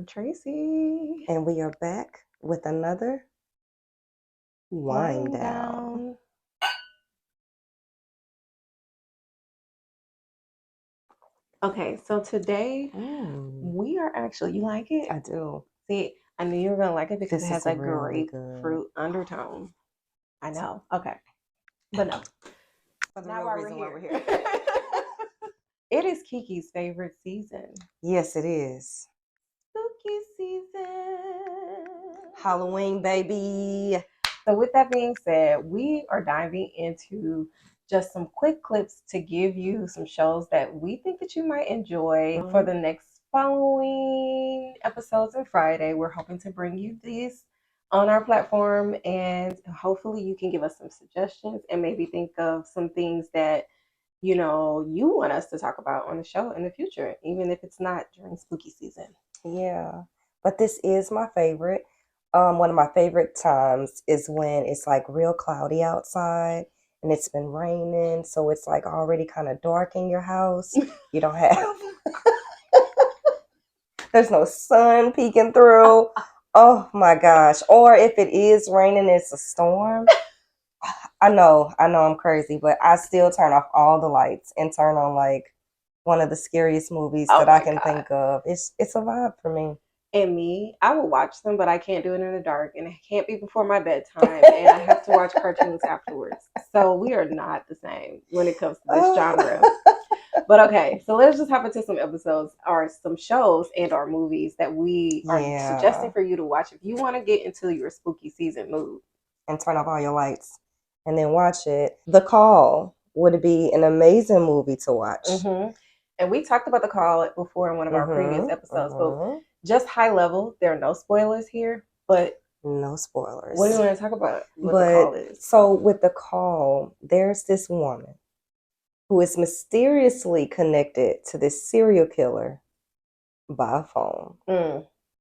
I'm Tracey. And we are back with another wind down. Okay, so today we are actually, you like it? I do. See, I knew you were going to like it because This it has is that really grapefruit undertone. I know. Okay. But no. For the Not real why reason why we're we're here. here. It is Keke's favorite season. Yes, it is. Spooky season. Halloween, baby. So with that being said, we are diving into just some quick clips to give you some shows that we think that you might enjoy for the next following episodes on Friday. We're hoping to bring you these on our platform, and hopefully you can give us some suggestions and maybe think of some things that you want us to talk about on the show in the future, even if it's not during spooky season. Yeah, but this is my favorite. One of my favorite times is when it's like real cloudy outside and it's been raining, so it's like already kind of dark in your house. You don't have there's no sun peeking through. Oh my gosh. Or if it is raining, it's a storm. I know I'm crazy, but I still turn off all the lights and turn on like one of the scariest movies that I can think of. It's a vibe for me. And me, I will watch them, but I can't do it in the dark, and it can't be before my bedtime, and I have to watch cartoons afterwards. So we are not the same when it comes to this genre. But okay, so let's just hop into some episodes or some shows and or movies that we are suggesting for you to watch if you want to get into your spooky season mood. And turn off all your lights and then watch it. The Call would be an amazing movie to watch. And we talked about The Call before in one of our previous episodes, but just high level, there are no spoilers here, but no spoilers. What do you want to talk about? What The Call is? So with The Call, there's this woman who is mysteriously connected to this serial killer by a phone.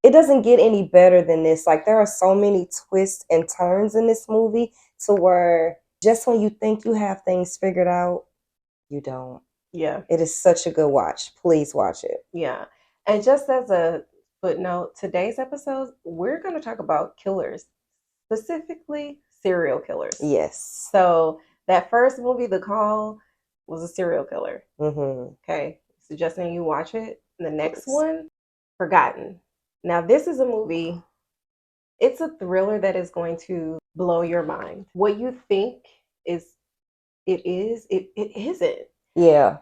It doesn't get any better than this. Like, there are so many twists and turns in this movie to where just when you think you have things figured out, you don't. Yeah. It is such a good watch. Please watch it. Yeah. And just as a footnote, today's episode, we're going to talk about killers, specifically serial killers. Yes. So that first movie, The Call, was a serial killer. Okay. Suggesting you watch it. And the next one, Forgotten. Now, this is a movie, it's a thriller that is going to blow your mind. What you think it isn't. Yeah.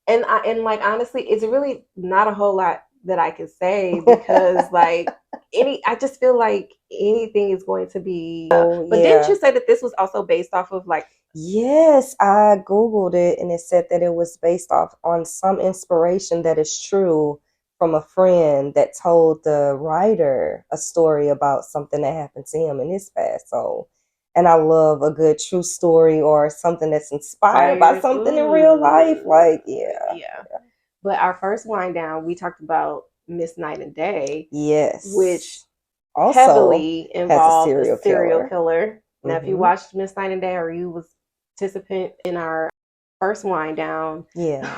And honestly, it's really not a whole lot that I can say because like I just feel like anything is going to be. But didn't you say that this was also based off of like? Yes, I Googled it and it said that it was based off on some inspiration that is true from a friend that told the writer a story about something that happened to him in his past. So, and I love a good true story or something that's inspired by something in real life. Like, yeah. But our first wind down, we talked about Miss Night and Day. Yes. Which also heavily involved a serial killer. Now, if you watched Miss Night and Day or you was participant in our first wind down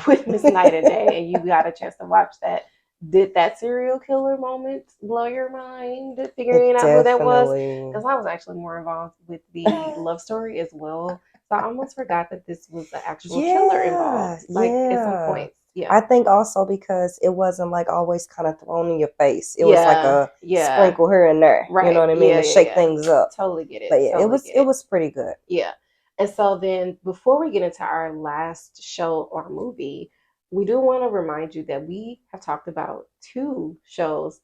with Miss Night and Day and you got a chance to watch that, did that serial killer moment blow your mind figuring out who that was? Because I was actually more involved with the love story as well. So I almost forgot that this was the actual killer involved. Like at some point. Yeah. I think also because it wasn't like always kind of thrown in your face. It was like a sprinkle here and there. Right. You know what I mean? To shake things up. Totally get it. But yeah, it was pretty good. Yeah. And so then before we get into our last show or movie, we do want to remind you that we have talked about 2 shows,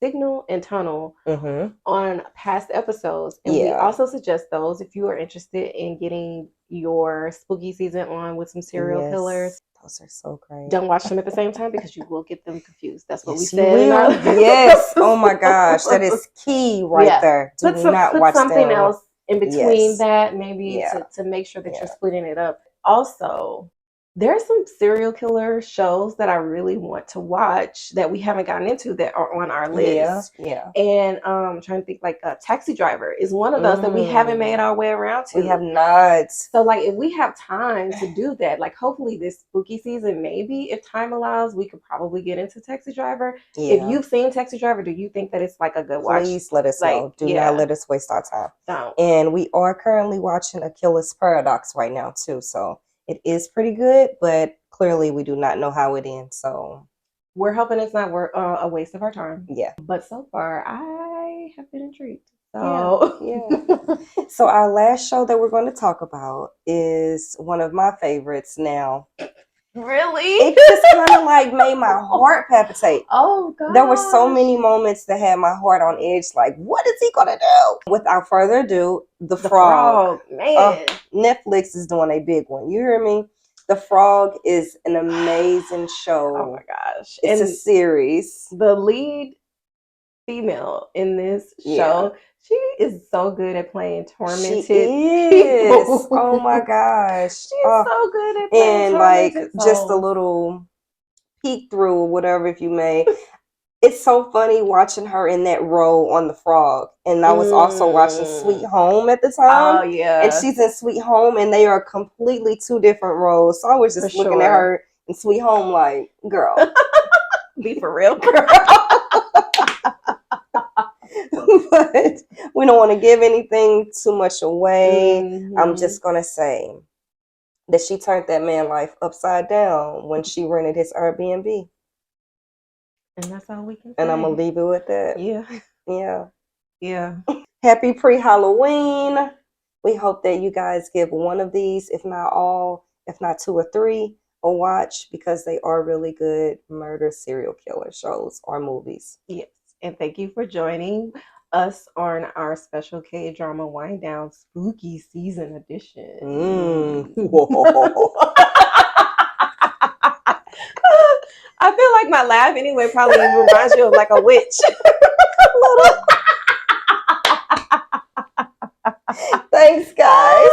Signal and Tunnel, on past episodes. And we also suggest those if you are interested in getting your spooky season on with some serial killers. Those are so great. Don't watch them at the same time because you will get them confused. That's what we said. Yes. Oh my gosh. That is key there. Put something else in between that, maybe to make sure that you're splitting it up. Also, there's some serial killer shows that I really want to watch that we haven't gotten into that are on our Yeah, list. yeah. And I'm trying to think, like a Taxi Driver is one of those that we haven't made our way around We have to. not. So like if we have time to do that, like hopefully this spooky season, maybe if time allows, we could probably get into Taxi Driver. If Yeah. you've seen Taxi Driver, do you think that it's like a good watch? Please let us Like, know. Do not yeah, let us waste our time. don't. And we are currently watching A Killer's Paradox right now too. So it is pretty good, but clearly we do not know how it ends. So We're hoping it's not a waste of our time. yeah. But so far, I have been intrigued. Yeah. So, Yeah. So our last show that we're going to talk about is one of my favorites now. really? It just kind of like made my heart palpitate. Oh, God. There were so many moments that had my heart on edge, like, what is he gonna do? Without further ado, The Frog. Man. Netflix is doing a big one. You hear me? The Frog is an amazing show. Oh my gosh. It's and a series. The lead female in this show, she is so good at playing tormented She is. people. Oh my gosh. She's so good at playing and like tormented just a souls. little peek through or whatever, if you may. It's so funny watching her in that role on The Frog. And I was also watching Sweet Home at the time. Oh, yeah. And she's in Sweet Home, and they are completely two different roles. So I was just looking at her in Sweet Home like, girl. Be for real, girl. But we don't want to give anything too much away. I'm just going to say that she turned that man's life upside down when she rented his Airbnb. And that's all we can say. And I'm going to leave it with that. Yeah. Yeah. Yeah. Happy pre-Halloween. We hope that you guys give one of these, if not all, if not two or three, a watch, because they are really good murder serial killer shows or movies. Yes. And thank you for joining us on our special Kdrama Wind Down Spooky Season Edition. Whoa. I feel like my laugh anyway probably reminds you of like a witch. Thanks, guys.